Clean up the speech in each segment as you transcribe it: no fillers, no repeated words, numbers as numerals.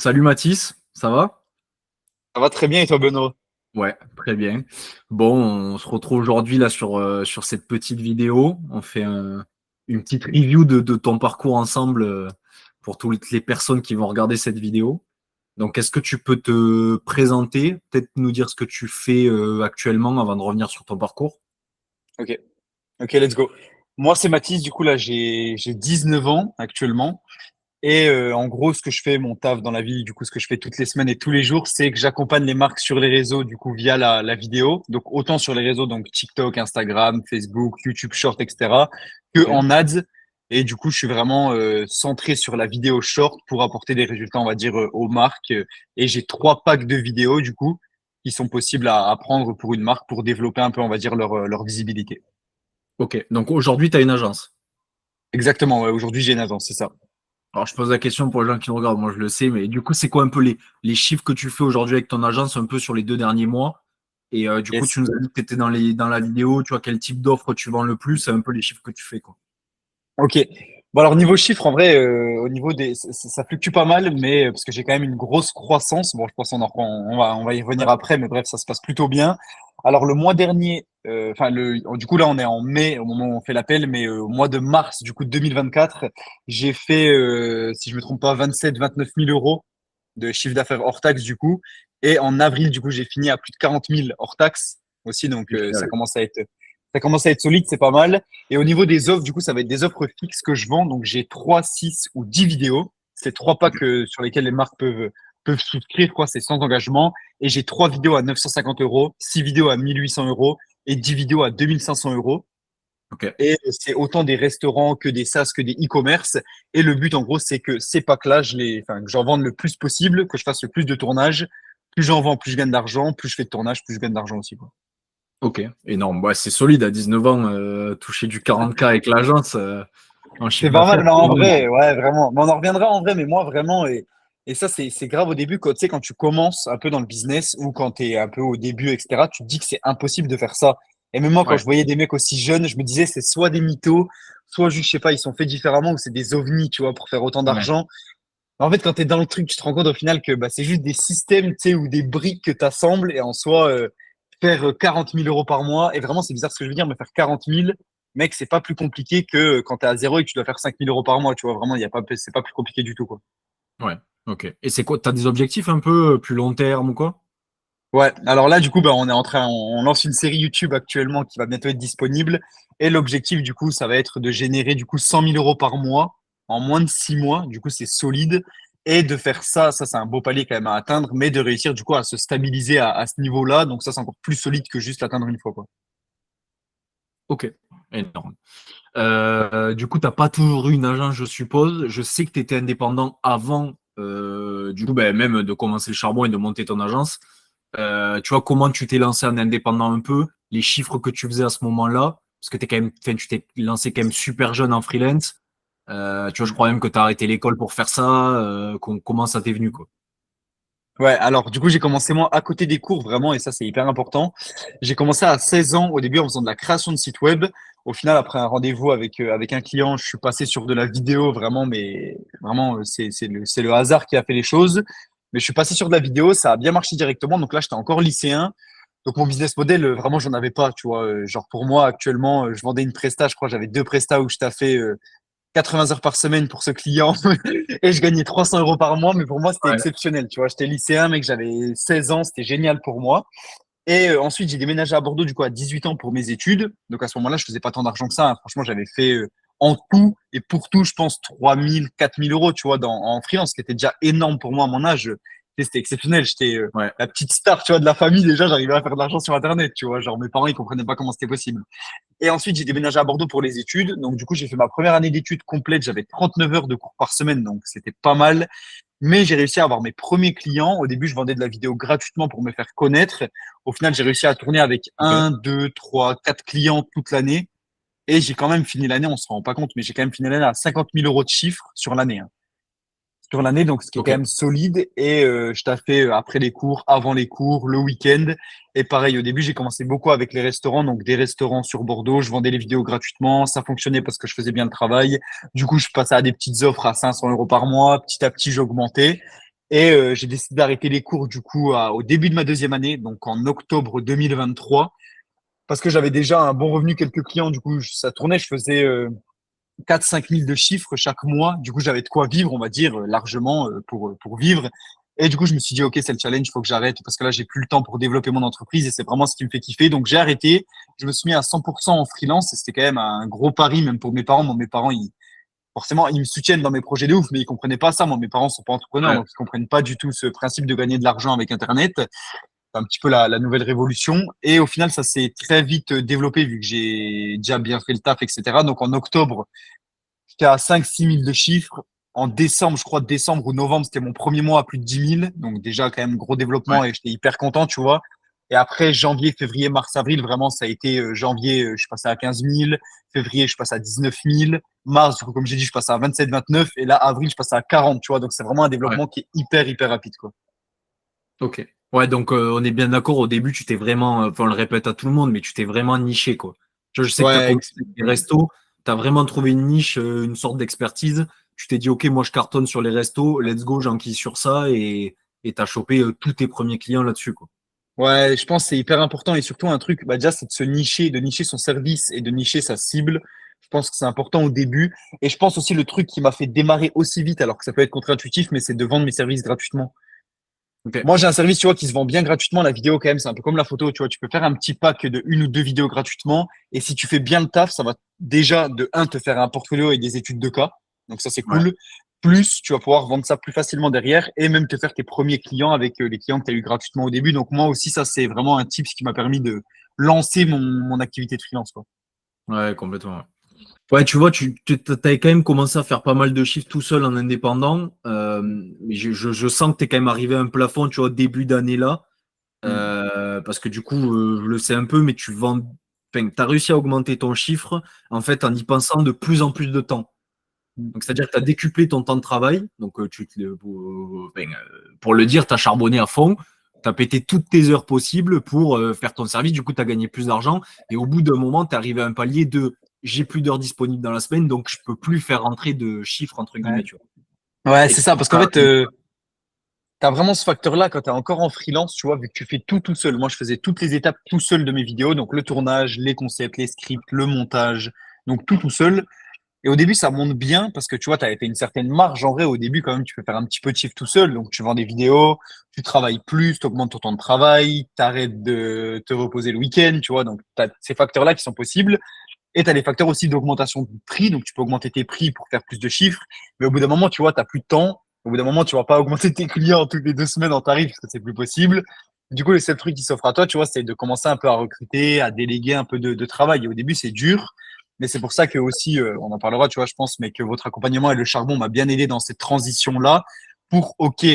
Salut Mathis, ça va? Ça va très bien et toi, Benoît? Ouais, très bien. Bon, on se retrouve aujourd'hui là sur cette petite vidéo. On fait une petite review de ton parcours ensemble pour toutes les personnes qui vont regarder cette vidéo. Donc, est-ce que tu peux te présenter, peut-être nous dire ce que tu fais actuellement avant de revenir sur ton parcours? Ok, ok, let's go. Moi, c'est Mathis, du coup, là, j'ai 19 ans actuellement. Et en gros, ce que je fais, mon taf dans la vie, du coup, ce que je fais toutes les semaines et tous les jours, c'est que j'accompagne les marques sur les réseaux, du coup, via la vidéo. Donc, autant sur les réseaux, donc TikTok, Instagram, Facebook, YouTube Short, etc., que Ok. en ads. Et du coup, je suis vraiment centré sur la vidéo short pour apporter des résultats, on va dire, aux marques. Et j'ai 3 packs de vidéos, du coup, qui sont possibles à prendre pour une marque pour développer un peu, on va dire, leur visibilité. Ok. Donc aujourd'hui, tu as une agence. Exactement, ouais. Aujourd'hui, j'ai une agence, c'est ça. Alors, je pose la question pour les gens qui nous regardent, moi je le sais, mais du coup, c'est quoi un peu les chiffres que tu fais aujourd'hui avec ton agence, un peu sur les 2 derniers mois? Et du coup, tu Yes. nous as dit que tu étais dans la vidéo, tu vois, quel type d'offre tu vends le plus, c'est un peu les chiffres que tu fais, quoi. Ok. Bon, alors, niveau chiffre, en vrai, au niveau des, ça fluctue pas mal, mais parce que j'ai quand même une grosse croissance. Bon, je pense on va y revenir Ouais. après, mais bref, ça se passe plutôt bien. Alors, le mois dernier, enfin, du coup, là, on est en mai au moment où on fait l'appel, mais au mois de mars, du coup, 2024, j'ai fait, si je me trompe pas, 27 000 à 29 000 euros de chiffre d'affaires hors taxe, du coup. Et en avril, du coup, j'ai fini à plus de 40 000 hors taxe aussi, donc Génial. ça commence à être solide, c'est pas mal. Et au niveau des offres, du coup, ça va être des offres fixes que je vends. Donc, j'ai 3, 6 ou 10 vidéos. C'est 3 packs sur lesquels les marques peuvent souscrire, quoi. C'est sans engagement. Et j'ai 3 vidéos à 950 euros, 6 vidéos à 1 800 euros et 10 vidéos à 2 500 euros. Ok. Et c'est autant des restaurants que des SaaS que des e-commerce. Et le but, en gros, c'est que ces packs-là, que j'en vende le plus possible, que je fasse le plus de tournages. Plus j'en vends, plus je gagne d'argent. Plus je fais de tournage, plus je gagne d'argent aussi, quoi. Ok. Énorme. Ouais, c'est solide à 19 ans, toucher du 40K avec l'agence, en C'est chiffre pas mal, d'affaires. mais C'est en énorme. vrai, ouais, vraiment. Mais on en reviendra en vrai, mais moi, vraiment, et ça, c'est grave au début, quand, tu sais, quand tu commences un peu dans le business ou quand tu es un peu au début, etc., tu te dis que c'est impossible de faire ça. Et même moi, quand Ouais. je voyais des mecs aussi jeunes, je me disais, c'est soit des mythos, soit juste, je sais pas, ils sont faits différemment ou c'est des ovnis, tu vois, pour faire autant Ouais. d'argent. En fait, quand tu es dans le truc, tu te rends compte au final que bah, c'est juste des systèmes, tu sais, ou des briques que tu assembles et en soi, faire 40 000 euros par mois. Et vraiment, c'est bizarre ce que je veux dire, mais faire 40 000, mec, c'est pas plus compliqué que quand tu es à zéro et que tu dois faire 5 000 euros par mois. Tu vois, vraiment, c'est pas plus compliqué du tout, quoi. Ouais. Ok. Et c'est quoi? T'as des objectifs un peu plus long terme ou quoi? Ouais, alors là, du coup, bah, on lance une série YouTube actuellement qui va bientôt être disponible. Et l'objectif, du coup, ça va être de générer, du coup, 100 000 euros par mois en moins de 6 mois. Du coup, c'est solide. Et de faire ça, c'est un beau palier quand même à atteindre, mais de réussir, du coup, à se stabiliser à ce niveau-là. Donc ça, c'est encore plus solide que juste l'atteindre une fois, quoi. Ok. Énorme. Du coup, t'as pas toujours eu une agence, je suppose. Je sais que tu étais indépendant avant, du coup, ben, même de commencer le charbon et de monter ton agence. Tu vois, comment tu t'es lancé en indépendant un peu, les chiffres que tu faisais à ce moment-là, parce que t'es quand même, enfin, tu t'es lancé quand même super jeune en freelance. Tu vois, je crois même que tu as arrêté l'école pour faire ça. Comment ça t'est venu, quoi? Ouais, alors du coup, j'ai commencé moi à côté des cours vraiment, et ça c'est hyper important. J'ai commencé à 16 ans au début en faisant de la création de site web. Au final, après un rendez-vous avec un client, je suis passé sur de la vidéo vraiment, mais vraiment, c'est le hasard qui a fait les choses. Mais je suis passé sur de la vidéo, ça a bien marché directement. Donc là, j'étais encore lycéen. Donc mon business model, vraiment, j'en avais pas, tu vois. Genre pour moi, actuellement, je vendais une presta, je crois, j'avais 2 prestas où je taffais 80 heures par semaine pour ce client et je gagnais 300 euros par mois. Mais pour moi, c'était Ouais. exceptionnel. Tu vois, j'étais lycéen, mec, j'avais 16 ans, c'était génial pour moi. Et ensuite, j'ai déménagé à Bordeaux, du coup, à 18 ans pour mes études. Donc à ce moment-là, je faisais pas tant d'argent que ça, hein. Franchement, j'avais fait en tout et pour tout, je pense, 3 000, 4 000 euros, tu vois, en freelance, ce qui était déjà énorme pour moi à mon âge. Tu sais, c'était exceptionnel. J'étais Ouais. la petite star, tu vois, de la famille. Déjà, j'arrivais à faire de l'argent sur Internet, tu vois. Genre, mes parents, ils comprenaient pas comment c'était possible. Et ensuite, j'ai déménagé à Bordeaux pour les études. Donc, du coup, j'ai fait ma première année d'études complète. J'avais 39 heures de cours par semaine, donc c'était pas mal. Mais j'ai réussi à avoir mes premiers clients. Au début, je vendais de la vidéo gratuitement pour me faire connaître. Au final, j'ai réussi à tourner avec Ok. un, 2, 3, 4 clients toute l'année. Et j'ai quand même fini l'année, on se rend pas compte, mais j'ai quand même fini l'année à 50 000 euros de chiffre sur l'année, hein. Sur l'année, donc ce qui est quand Ok. même solide. Et je taffais après les cours, avant les cours, le week-end. Et pareil, au début, j'ai commencé beaucoup avec les restaurants, donc des restaurants sur Bordeaux. Je vendais les vidéos gratuitement, ça fonctionnait parce que je faisais bien le travail. Du coup, je passais à des petites offres à 500 euros par mois. Petit à petit, j'augmentais. Et j'ai décidé d'arrêter les cours du coup au début de ma deuxième année, donc en octobre 2023, parce que j'avais déjà un bon revenu, quelques clients. Du coup, ça tournait, je faisais 4-5 000 de chiffres chaque mois. Du coup, j'avais de quoi vivre, on va dire, largement pour vivre. Et du coup, je me suis dit, OK, c'est le challenge, il faut que j'arrête parce que là, j'ai plus le temps pour développer mon entreprise et c'est vraiment ce qui me fait kiffer. Donc, j'ai arrêté. Je me suis mis à 100% en freelance et c'était quand même un gros pari, même pour mes parents. Moi, mes parents, forcément, ils me soutiennent dans mes projets de ouf, mais ils comprenaient pas ça. Moi, mes parents sont pas entrepreneurs, Ouais. donc ils comprennent pas du tout ce principe de gagner de l'argent avec Internet. C'est un petit peu la nouvelle révolution. Et au final, ça s'est très vite développé vu que j'ai déjà bien fait le taf, etc. Donc, en octobre, j'étais à 5-6 000 de chiffres. En décembre, je crois, décembre ou novembre, c'était mon premier mois à plus de 10 000. Donc déjà, quand même, gros développement Ouais. et j'étais hyper content, tu vois. Et après, janvier, février, mars, avril, vraiment, ça a été janvier, je suis passé à 15 000. Février, je passe à 19 000. Mars, du coup, comme j'ai dit, je passe à 27-29. Et là, avril, je passe à 40, tu vois. Donc c'est vraiment un Ouais. développement qui est hyper, hyper rapide, quoi. Ok. Ouais, donc on est bien d'accord, au début, tu t'es vraiment, enfin, on le répète à tout le monde, mais tu t'es vraiment niché, quoi. Je sais que tu as Ouais, commencé les restos, tu as vraiment trouvé une niche, une sorte d'expertise. Tu t'es dit, OK, moi, je cartonne sur les restos, let's go, j'enquille sur ça, et tu as chopé tous tes premiers clients là-dessus, quoi. ouais, je pense que c'est hyper important et surtout un truc, bah déjà, c'est de se nicher, de nicher son service et de nicher sa cible. Je pense que c'est important au début. Et je pense aussi le truc qui m'a fait démarrer aussi vite, alors que ça peut être contre-intuitif, mais c'est de vendre mes services gratuitement. OK. Moi, j'ai un service, tu vois, qui se vend bien gratuitement. La vidéo, quand même, c'est un peu comme la photo, tu vois. Tu peux faire un petit pack de une ou deux vidéos gratuitement. Et si tu fais bien le taf, ça va déjà, de un, te faire un portfolio et des études de cas. Donc ça, c'est Ouais. cool. Plus, tu vas pouvoir vendre ça plus facilement derrière et même te faire tes premiers clients avec les clients que tu as eu gratuitement au début. Donc moi aussi, ça, c'est vraiment un tip qui m'a permis de lancer mon activité de freelance, quoi. Ouais, complètement. Ouais. Ouais, tu vois, tu avais quand même commencé à faire pas mal de chiffres tout seul en indépendant. Mais je sens que tu es quand même arrivé à un plafond, tu vois, début d'année là. Mm. Parce que du coup, je le sais un peu, mais tu vends, enfin, tu as réussi à augmenter ton chiffre en fait en y pensant de plus en plus de temps. Mm. Donc, c'est-à-dire que tu as décuplé ton temps de travail. Donc, pour le dire, tu as charbonné à fond. Tu as pété toutes tes heures possibles pour faire ton service. Du coup, tu as gagné plus d'argent. Et au bout d'un moment, tu es arrivé à un palier de j'ai plus d'heures disponibles dans la semaine, donc je peux plus faire rentrer de chiffres, entre Ouais, guillemets, tu vois. ouais, Et c'est ça. Parce qu'en ça, fait, t'as vraiment ce facteur-là quand t'es encore en freelance, tu vois, vu que tu fais tout seul. Moi, je faisais toutes les étapes tout seul de mes vidéos, donc le tournage, les concepts, les scripts, le montage, donc tout seul. Et au début, ça monte bien parce que tu vois, tu as une certaine marge. En vrai, au début, quand même, tu peux faire un petit peu de chiffre tout seul. Donc, tu vends des vidéos, tu travailles plus, tu augmentes ton temps de travail, tu arrêtes de te reposer le week-end, tu vois. Donc, tu as ces facteurs-là qui sont possibles. Et tu as les facteurs aussi d'augmentation de prix. Donc, tu peux augmenter tes prix pour faire plus de chiffres. Mais au bout d'un moment, tu vois, tu plus de temps. Au bout d'un moment, tu vas pas augmenter tes clients toutes les 2 semaines en tarif parce que c'est plus possible. Du coup, le seul truc qui s'offre à toi, tu vois, c'est de commencer un peu à recruter, à déléguer un peu de travail. Et au début, c'est dur. Mais c'est pour ça que aussi, on en parlera, tu vois, je pense, mais que votre accompagnement et le charbon m'a bien aidé dans cette transition-là pour, OK,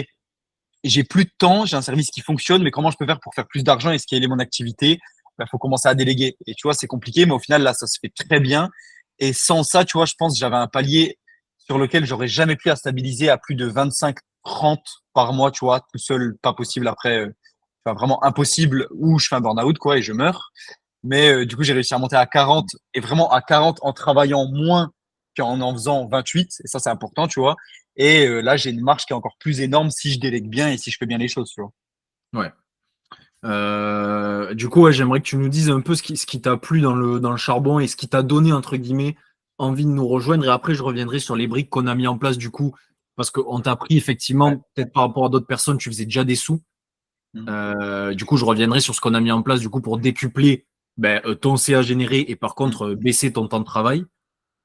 j'ai plus de temps, j'ai un service qui fonctionne, mais comment je peux faire pour faire plus d'argent et scaler mon activité? Il faut commencer à déléguer. Et tu vois, c'est compliqué, mais au final, là, ça se fait très bien. Et sans ça, tu vois, je pense que j'avais un palier sur lequel j'aurais jamais pu à stabiliser à plus de 25-30 par mois, tu vois, tout seul, pas possible après, enfin, vraiment impossible, ou je fais un burn-out, quoi, et je meurs. Mais du coup, j'ai réussi à monter à 40 et vraiment à 40 en travaillant moins qu'en faisant 28. Et ça, c'est important, tu vois. Et là, j'ai une marge qui est encore plus énorme si je délègue bien et si je fais bien les choses, tu vois. ouais. Du coup, ouais, j'aimerais que tu nous dises un peu ce qui t'a plu dans le charbon et ce qui t'a donné, entre guillemets, envie de nous rejoindre. Et après, je reviendrai sur les briques qu'on a mis en place, du coup, parce qu'on t'a pris, Ouais. effectivement, peut-être par rapport à d'autres personnes, tu faisais déjà des sous. Mm. Du coup, je reviendrai sur ce qu'on a mis en place, du coup, pour décupler ton CA généré et par Mm. contre, baisser ton temps de travail,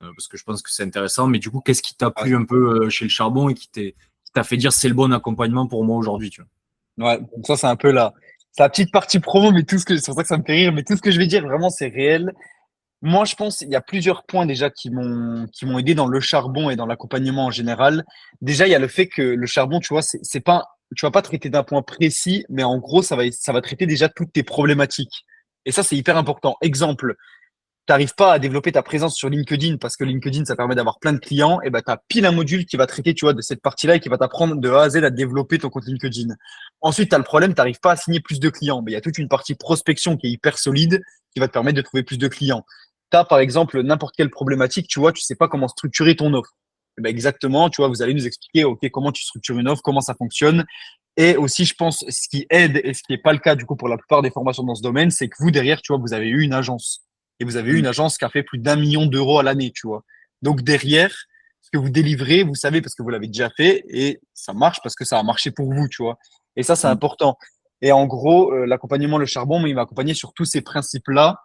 parce que je pense que c'est intéressant. Mais du coup, qu'est-ce qui t'a Ouais. plu un peu chez le charbon et qui t'a fait dire c'est le bon accompagnement pour moi aujourd'hui, tu vois. Ouais. Donc ça, c'est un peu c'est la petite partie promo, mais c'est pour ça que ça me fait rire. Mais tout ce que je vais dire, vraiment, c'est réel. Moi, je pense il y a plusieurs points déjà qui m'ont aidé dans le charbon et dans l'accompagnement en général. Déjà, il y a le fait que le charbon, tu vois, c'est pas, tu vas pas traiter d'un point précis, mais en gros, ça va traiter déjà toutes tes problématiques. Et ça, c'est hyper important. Exemple, t'arrives pas à développer ta présence sur LinkedIn parce que LinkedIn, ça permet d'avoir plein de clients. Et ben, t'as pile un module qui va traiter, tu vois, de cette partie-là et qui va t'apprendre de A à Z à développer ton compte LinkedIn. Ensuite, tu as le problème, t'arrives pas à signer plus de clients. Mais il y a toute une partie prospection qui est hyper solide qui va te permettre de trouver plus de clients. Tu as, par exemple, n'importe quelle problématique, tu vois, tu sais pas comment structurer ton offre. Eh ben, exactement, tu vois, vous allez nous expliquer, OK, comment tu structures une offre, comment ça fonctionne. Et aussi, je pense, ce qui aide et ce qui n'est pas le cas, du coup, pour la plupart des formations dans ce domaine, c'est que vous, derrière, tu vois, vous avez eu une agence. Et vous avez eu Mm. une agence qui a fait plus d'1 million d'euros à l'année, tu vois. Donc, derrière, ce que vous délivrez, vous savez parce que vous l'avez déjà fait et ça marche parce que ça a marché pour vous, tu vois. Et ça, c'est Mm. important. Et en gros, l'accompagnement, le charbon, moi, il m'a accompagné sur tous ces principes-là.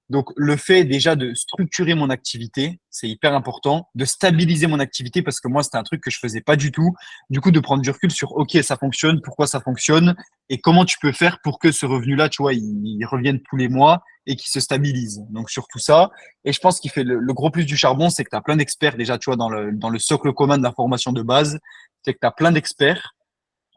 Donc, le fait déjà de structurer mon activité, c'est hyper important, de stabiliser mon activité parce que moi, c'était un truc que je faisais pas du tout. Du coup, de prendre du recul sur, OK, ça fonctionne, pourquoi ça fonctionne et comment tu peux faire pour que ce revenu-là, tu vois, il revienne tous les mois et qu'il se stabilise. Donc, sur tout ça. Et je pense qu'il fait le gros plus du charbon, c'est que tu as plein d'experts déjà, tu vois, dans le socle commun de la formation de base. C'est que tu as plein d'experts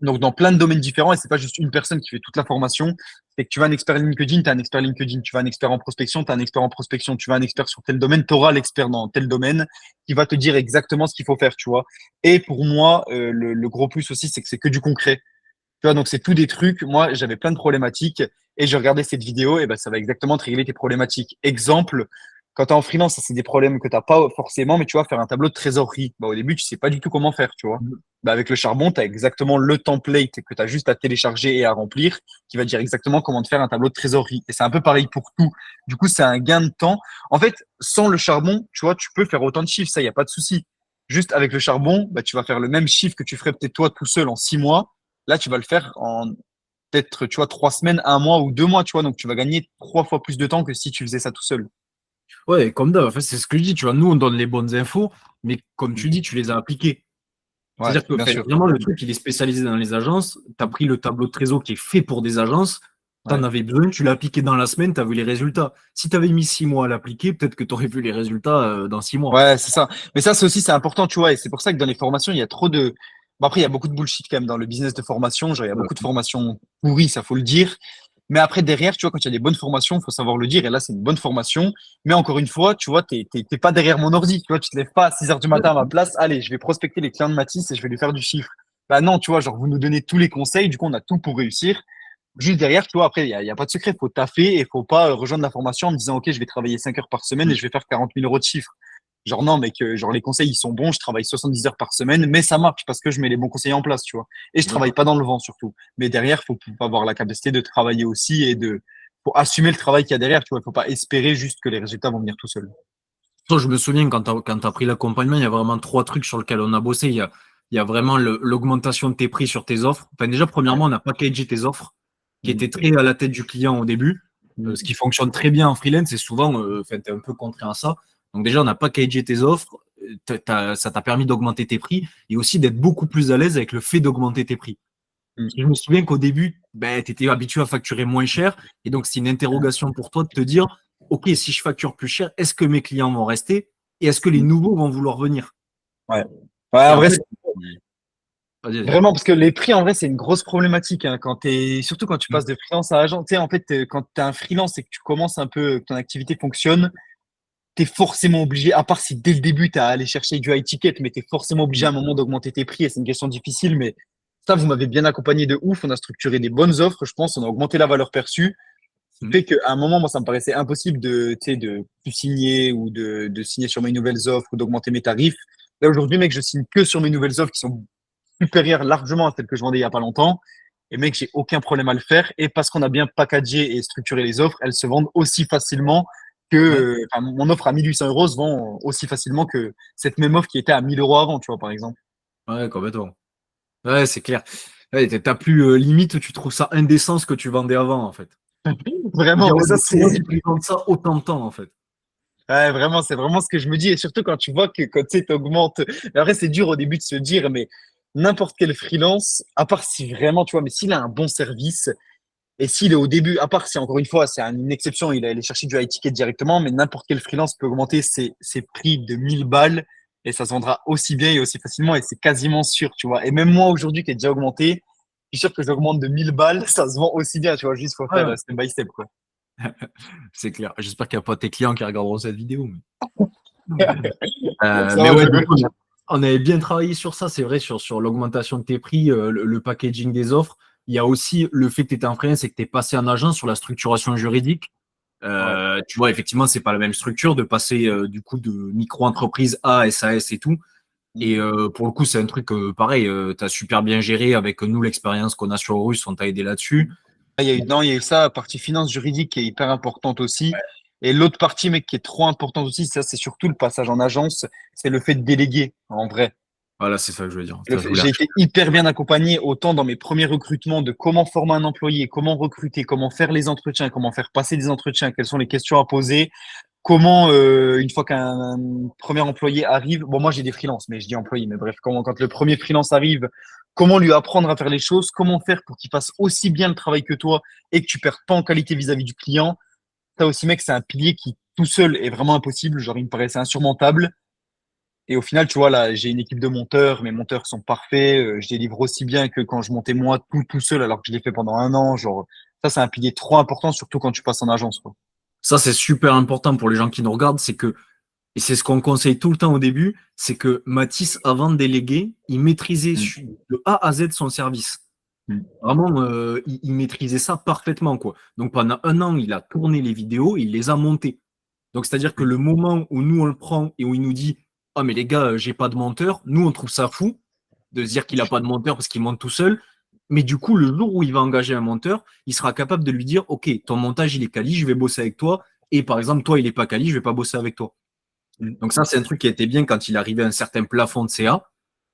donc, dans plein de domaines différents, et c'est pas juste une personne qui fait toute la formation. C'est que tu vas un expert LinkedIn, tu as un expert LinkedIn. Tu vas un expert en prospection, tu as un expert en prospection. Tu vas un expert sur tel domaine, tu auras l'expert dans tel domaine qui va te dire exactement ce qu'il faut faire, tu vois. Et pour moi, le gros plus aussi, c'est que c'est que du concret. Tu vois, donc c'est tout des trucs. Moi, j'avais plein de problématiques et je regardais cette vidéo et ben, ça va exactement te régler tes problématiques. Exemple, quand tu es en freelance, ça, c'est des problèmes que tu n'as pas forcément, mais tu vas faire un tableau de trésorerie. Bah, au début, tu sais pas du tout comment faire, tu vois. Bah, avec le charbon, tu as exactement le template que tu as juste à télécharger et à remplir qui va te dire exactement comment te faire un tableau de trésorerie. Et c'est un peu pareil pour tout. Du coup, c'est un gain de temps. En fait, sans le charbon, tu vois, tu peux faire autant de chiffres, ça, il n'y a pas de souci. Juste avec le charbon, bah, tu vas faire le même chiffre que tu ferais peut-être toi tout seul en 6 mois. Là, tu vas le faire en peut-être, tu vois, 3 semaines, un mois ou 2 mois, tu vois. Donc, tu vas gagner 3 fois plus de temps que si tu faisais ça tout seul. Ouais, comme d'hab, en fait, c'est ce que je dis, tu vois, nous, on donne les bonnes infos, mais comme tu dis, tu les as appliquées. Ouais, C'est-à-dire que bien enfin, sûr. vraiment, le truc, il est spécialisé dans les agences. Tu as pris le tableau de trésor qui est fait pour des agences. Tu en Ouais. avais besoin, tu l'as appliqué dans la semaine, tu as vu les résultats. Si tu avais mis 6 mois à l'appliquer, peut-être que tu aurais vu les résultats dans 6 mois. Ouais, c'est ça. Mais ça, c'est aussi, c'est important, tu vois. Et c'est pour ça que dans les formations, il y a trop de. Bon, après, il y a beaucoup de bullshit quand même dans le business de formation. Genre, il y a Ouais. beaucoup de formations pourries, ça faut le dire. Mais après, derrière, tu vois, quand il y a des bonnes formations, il faut savoir le dire. Et là, c'est une bonne formation. Mais encore une fois, tu vois, t'es pas derrière mon ordi. Tu vois, tu te lèves pas à 6 heures du matin à ma place. Allez, je vais prospecter les clients de Matisse et je vais lui faire du chiffre. Bah non, tu vois, genre, vous nous donnez tous les conseils. Du coup, on a tout pour réussir. Juste derrière, tu vois, après, il y a pas de secret. Faut taffer et faut pas rejoindre la formation en me disant, OK, je vais travailler 5 heures par semaine et Mm. je vais faire 40 000 € de chiffre. Genre, non, mec, genre, les conseils, ils sont bons. Je travaille 70 heures par semaine, mais ça marche parce que je mets les bons conseils en place, tu vois. Et je travaille D'accord. pas dans le vent, surtout. Mais derrière, faut avoir la capacité de travailler aussi faut assumer le travail qu'il y a derrière, tu vois. Faut pas espérer juste que les résultats vont venir tout seuls. Toi, je me souviens quand tu as pris l'accompagnement, il y a vraiment trois trucs sur lesquels on a bossé. Il y a vraiment l'augmentation de tes prix sur tes offres. Enfin, déjà, Ouais. premièrement, on a packagé tes offres, qui étaient Mhm. très à la tête du client au début, ce Mhm. qui fonctionne très bien en freelance, et souvent, enfin, tu es un peu contraint à ça. Donc déjà, on a packagé tes offres, ça t'a permis d'augmenter tes prix et aussi d'être beaucoup plus à l'aise avec le fait d'augmenter tes prix. Parce Mhm. que je me souviens qu'au début, ben, tu étais habitué à facturer moins cher. Et donc, c'est une interrogation pour toi de te dire, OK, si je facture plus cher, est-ce que mes clients vont rester et est-ce que les Mhm. nouveaux vont vouloir venir? Ouais. Ouais, Et en en vrai, fait, vas-y, vas-y. vraiment, parce que les prix, en vrai, c'est une grosse problématique, hein, surtout quand tu passes de freelance à agent. Tu sais, en fait, quand tu es un freelance et que tu commences un peu, que ton activité fonctionne, tu es forcément obligé, à part si dès le début, tu as allé chercher du high ticket, mais tu es forcément obligé à un moment d'augmenter tes prix et c'est une question difficile. Mais ça, vous m'avez bien accompagné de ouf. On a structuré des bonnes offres, je pense. On a augmenté la valeur perçue. Ce qui fait qu'à un moment, moi, ça me paraissait impossible tu sais, de plus signer ou de signer sur mes nouvelles offres ou d'augmenter mes tarifs. Là, aujourd'hui, mec, je signe que sur mes nouvelles offres qui sont supérieures largement à celles que je vendais il y a pas longtemps. Et mec, j'ai aucun problème à le faire. Et parce qu'on a bien packagé et structuré les offres, elles se vendent aussi facilement Ouais, enfin, mon offre à 1 800 € se vend aussi facilement que cette même offre qui était à 1 000 € avant, tu vois, par exemple. ouais, complètement. Ouais, c'est clair. Ouais, t'as plus limite, tu trouves ça indécent ce que tu vendais avant, en fait. Tu dis, Vraiment, ah mais ouais, ça, mais comment c'est, tu peux vendre ça autant de temps, en fait? ouais, vraiment, c'est vraiment ce que je me dis. Et surtout quand tu vois que quand tu sais, t'augmentes. Mais après, c'est dur au début de se dire, mais n'importe quel freelance, à part si vraiment, tu vois, mais s'il a un bon service et s'il est au début, à part si encore une fois, c'est une exception, il a allé chercher du high ticket directement, mais n'importe quel freelance peut augmenter ses prix de 1000 balles et ça se vendra aussi bien et aussi facilement et c'est quasiment sûr, tu vois. Et même moi aujourd'hui qui ai déjà augmenté, je suis sûr que j'augmente de 1000 balles, ça se vend aussi bien, tu vois. Juste, faut Ouais, faire ouais, step by step, quoi. c'est clair. J'espère qu'il n'y a pas tes clients qui regarderont cette vidéo. Ça Mais va, ouais, je du coup, rigole. on avait bien travaillé sur ça, c'est vrai, sur l'augmentation de tes prix, le packaging des offres. Il y a aussi le fait que tu étais en freelance et que tu es passé en agence sur la structuration juridique. Ouais. Tu vois, effectivement, c'est pas la même structure de passer du coup de micro-entreprise à SAS et tout. Et pour le coup, c'est un truc pareil, tu as super bien géré avec nous, l'expérience qu'on a sur Horus, on t'a aidé là-dessus. Ah, il y a eu, non, il y a eu ça, la partie finance juridique qui est hyper importante aussi. Et l'autre partie, mec, qui est trop importante aussi, ça, c'est surtout le passage en agence, c'est le fait de déléguer, en vrai. Voilà, c'est ça que je veux dire. Ça, je voulais J'ai été hyper bien accompagné autant dans mes premiers recrutements de comment former un employé, comment recruter, comment faire les entretiens, comment faire passer des entretiens, quelles sont les questions à poser, comment, une fois qu'un premier employé arrive, bon, moi j'ai des freelances, mais je dis employé, mais bref, comment, quand le premier freelance arrive, comment lui apprendre à faire les choses, comment faire pour qu'il fasse aussi bien le travail que toi et que tu perdes pas en qualité vis-à-vis du client. Ça aussi, mec, c'est un pilier qui tout seul est vraiment impossible. Genre, il me paraissait insurmontable. Et au final, tu vois, là, j'ai une équipe de monteurs. Mes monteurs sont parfaits. Je délivre aussi bien que quand je montais moi tout seul, alors que je l'ai fait pendant un an. Genre, ça, c'est un pilier trop important, surtout quand tu passes en agence, quoi. Ça, c'est super important pour les gens qui nous regardent, c'est que, et c'est ce qu'on conseille tout le temps au début, c'est que Mathis, avant de déléguer, il maîtrisait Mm. de A à Z son service. Mm. Vraiment, il maîtrisait ça parfaitement, quoi. Donc pendant un an, il a tourné les vidéos, il les a montées. Donc c'est-à-dire que le moment où nous on le prend et où il nous dit, oh mais les gars, j'ai pas de monteur, nous on trouve ça fou de se dire qu'il a pas de monteur parce qu'il monte tout seul. Mais du coup, le jour où il va engager un monteur, il sera capable de lui dire, OK, ton montage il est quali, je vais bosser avec toi. Et par exemple, toi, il est pas quali, je vais pas bosser avec toi. Mm. Donc ça, c'est un truc qui a été bien quand il arrivait à un certain plafond de CA.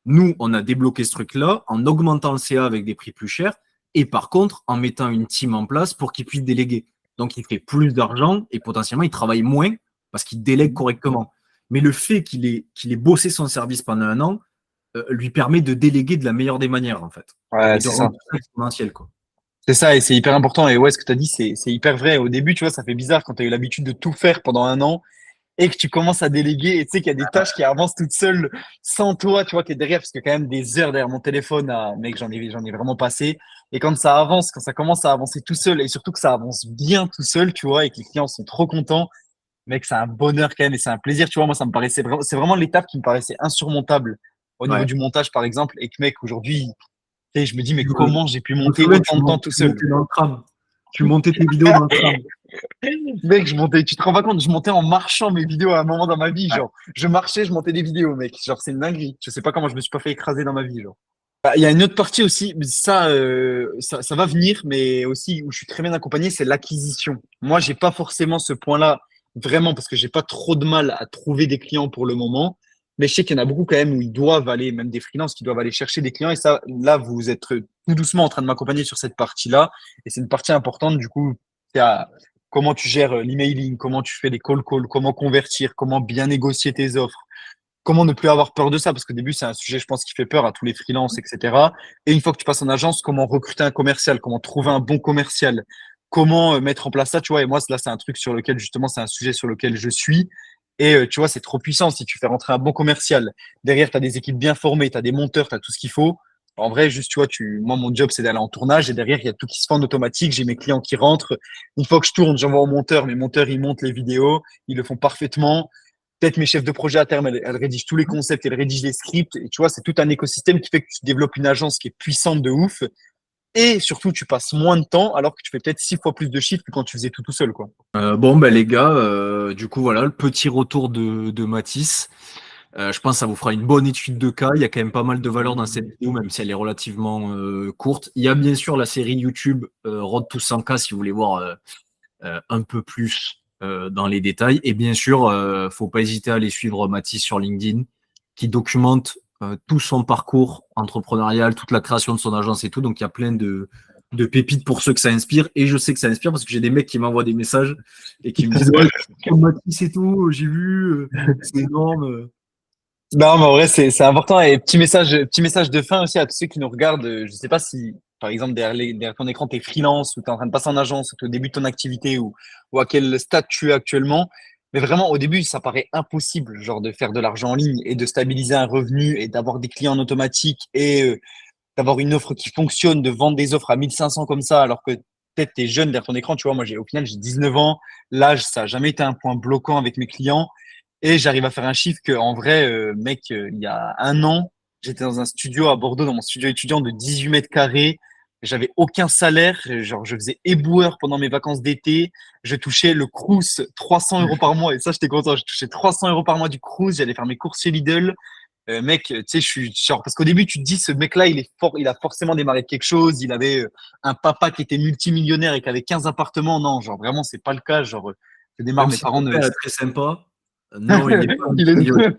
Nous, on a débloqué ce truc-là en augmentant le CA avec des prix plus chers et par contre en mettant une team en place pour qu'il puisse déléguer. Donc il fait plus d'argent et potentiellement il travaille moins parce qu'il délègue correctement. Mais le fait qu'il ait bossé son service pendant un an lui permet de déléguer de la meilleure des manières en fait Ouais, et de c'est ça. rendre ça exponentiel quoi. C'est ça, et c'est hyper important. Et ouais, ce que tu as dit, c'est hyper vrai. Au début, tu vois, ça fait bizarre quand tu as eu l'habitude de tout faire pendant un an et que tu commences à déléguer et tu sais qu'il y a des tâches qui avancent toutes seules sans toi, tu vois, qui est derrière, parce que quand même des heures derrière mon téléphone, mec, j'en ai vraiment passé. Et quand ça avance, quand ça commence à avancer tout seul et surtout que ça avance bien tout seul, tu vois, et que les clients sont trop contents, mec, c'est un bonheur quand même et c'est un plaisir, tu vois. Moi, ça me paraissait vraiment, c'est vraiment l'étape qui me paraissait insurmontable au niveau Ouais. du montage, par exemple, et que, mec, aujourd'hui, tu sais, je me dis, mais Je comment j'ai pu me monter souviens, autant de temps tout tu seul? montais dans le tram. Tu montais tes vidéos dans le tram. Mec, je montais, tu te rends pas compte, je montais en marchant mes vidéos à un moment dans ma vie, Ouais. genre, je marchais, je montais des vidéos, mec, genre, c'est une dinguerie. Je sais pas comment je me suis pas fait écraser dans ma vie, genre. Bah, il y a une autre partie aussi, mais ça va venir, mais aussi où je suis très bien accompagné, c'est l'acquisition. Moi, j'ai pas forcément ce point-là, vraiment, parce que j'ai pas trop de mal à trouver des clients pour le moment. Mais je sais qu'il y en a beaucoup quand même où ils doivent aller, même des freelances qui doivent aller chercher des clients. Et ça, là, vous êtes tout doucement en train de m'accompagner sur cette partie-là. Et c'est une partie importante, du coup, c'est à comment tu gères l'emailing, comment tu fais les call calls, comment convertir, comment bien négocier tes offres, comment ne plus avoir peur de ça, parce qu'au début, c'est un sujet, je pense, qui fait peur à tous les freelances, etc. Et une fois que tu passes en agence, comment recruter un commercial, comment trouver un bon commercial, comment mettre en place ça, tu vois. Et moi, là, c'est un truc sur lequel, justement, c'est un sujet sur lequel je suis. Et tu vois, c'est trop puissant si tu fais rentrer un bon commercial. Derrière, tu as des équipes bien formées, tu as des monteurs, tu as tout ce qu'il faut. En vrai, juste, tu vois, moi, mon job, c'est d'aller en tournage et derrière, il y a tout qui se fait en automatique. J'ai mes clients qui rentrent. Une fois que je tourne, j'envoie au monteur. Mes monteurs, ils montent les vidéos. Ils le font parfaitement. Peut-être mes chefs de projet à terme, elles rédigent tous les concepts, elles rédigent les scripts. Et tu vois, c'est tout un écosystème qui fait que tu développes une agence qui est puissante de ouf. Et surtout, tu passes moins de temps alors que tu fais peut-être 6 fois plus de chiffres que quand tu faisais tout seul, quoi. Bon, ben les gars, du coup, voilà, le petit retour de Mathis. Je pense que ça vous fera une bonne étude de cas. Il y a quand même pas mal de valeur dans cette vidéo, même si elle est relativement courte. Il y a bien sûr la série YouTube Road to 100K si vous voulez voir un peu plus dans les détails. Et bien sûr, faut pas hésiter à aller suivre Mathis sur LinkedIn, qui documente tout son parcours entrepreneurial, toute la création de son agence et tout. Donc il y a plein de pépites pour ceux que ça inspire. Et je sais que ça inspire parce que j'ai des mecs qui m'envoient des messages et qui me disent ouais, comme Mathis et tout, j'ai vu, c'est énorme. Non, mais en vrai, c'est important. Et petit message de fin aussi à tous ceux qui nous regardent. Je sais pas si, par exemple, derrière ton écran, tu es freelance ou tu es en train de passer en agence ou tu es au début de ton activité ou à quel stade tu es actuellement. Mais vraiment, au début, ça paraît impossible, genre, de faire de l'argent en ligne et de stabiliser un revenu et d'avoir des clients en automatique et d'avoir une offre qui fonctionne, de vendre des offres à 1500 comme ça, alors que peut-être tu es jeune derrière ton écran. Tu vois, moi, au final, j'ai 19 ans. L'âge, ça n'a jamais été un point bloquant avec mes clients. Et j'arrive à faire un chiffre que, en vrai, mec, il y a un an, j'étais dans un studio à Bordeaux, dans mon studio étudiant de 18 mètres carrés. J'avais aucun salaire. Genre, je faisais éboueur pendant mes vacances d'été. Je touchais le Crous 300 € par mois. Et ça, j'étais content. Je touchais 300 € par mois du Crous. J'allais faire mes courses chez Lidl. Mec, tu sais, je suis genre, parce qu'au début, tu te dis, ce mec-là, il est fort, il a forcément démarré de quelque chose. Il avait un papa qui était multimillionnaire et qui avait 15 appartements. Non, genre, vraiment, c'est pas le cas. Genre, je démarre, Même mes si parents ton ne. père est très sympa, non, il n'est pas Il est, multimillionnaire.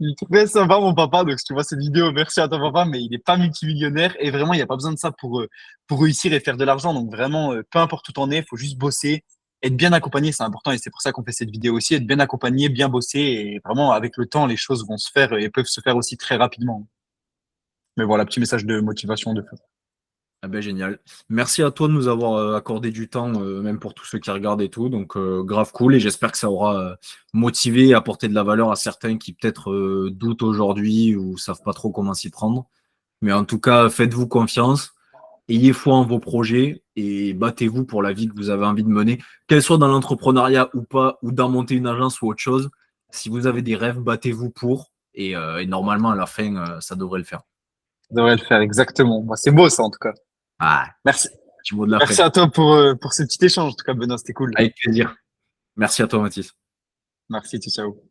il est très sympa, mon papa. Donc, si tu vois cette vidéo, merci à ton papa, mais il n'est pas multimillionnaire. Et vraiment, il n'y a pas besoin de ça pour réussir et faire de l'argent. Donc, vraiment, peu importe où t'en es, il faut juste bosser. Être bien accompagné, c'est important. Et c'est pour ça qu'on fait cette vidéo aussi. Être bien accompagné, bien bosser. Et vraiment, avec le temps, les choses vont se faire et peuvent se faire aussi très rapidement. Mais voilà, petit message de motivation de feu. Ah ben, génial. Merci à toi de nous avoir accordé du temps, même pour tous ceux qui regardent et tout. Donc, grave cool. Et j'espère que ça aura motivé et apporté de la valeur à certains qui peut-être doutent aujourd'hui ou savent pas trop comment s'y prendre. Mais en tout cas, faites-vous confiance. Ayez foi en vos projets et battez-vous pour la vie que vous avez envie de mener, qu'elle soit dans l'entrepreneuriat ou pas, ou dans monter une agence ou autre chose. Si vous avez des rêves, battez-vous pour. Et normalement, à la fin, ça devrait le faire. Ça devrait le faire, exactement. Bah, c'est beau, ça, en tout cas. Ah, Merci. petit mot de la fin. Merci à toi pour ce petit échange, en tout cas, Benoît. C'était cool. Avec plaisir. Merci à toi, Mathis. Merci, ciao. Ciao.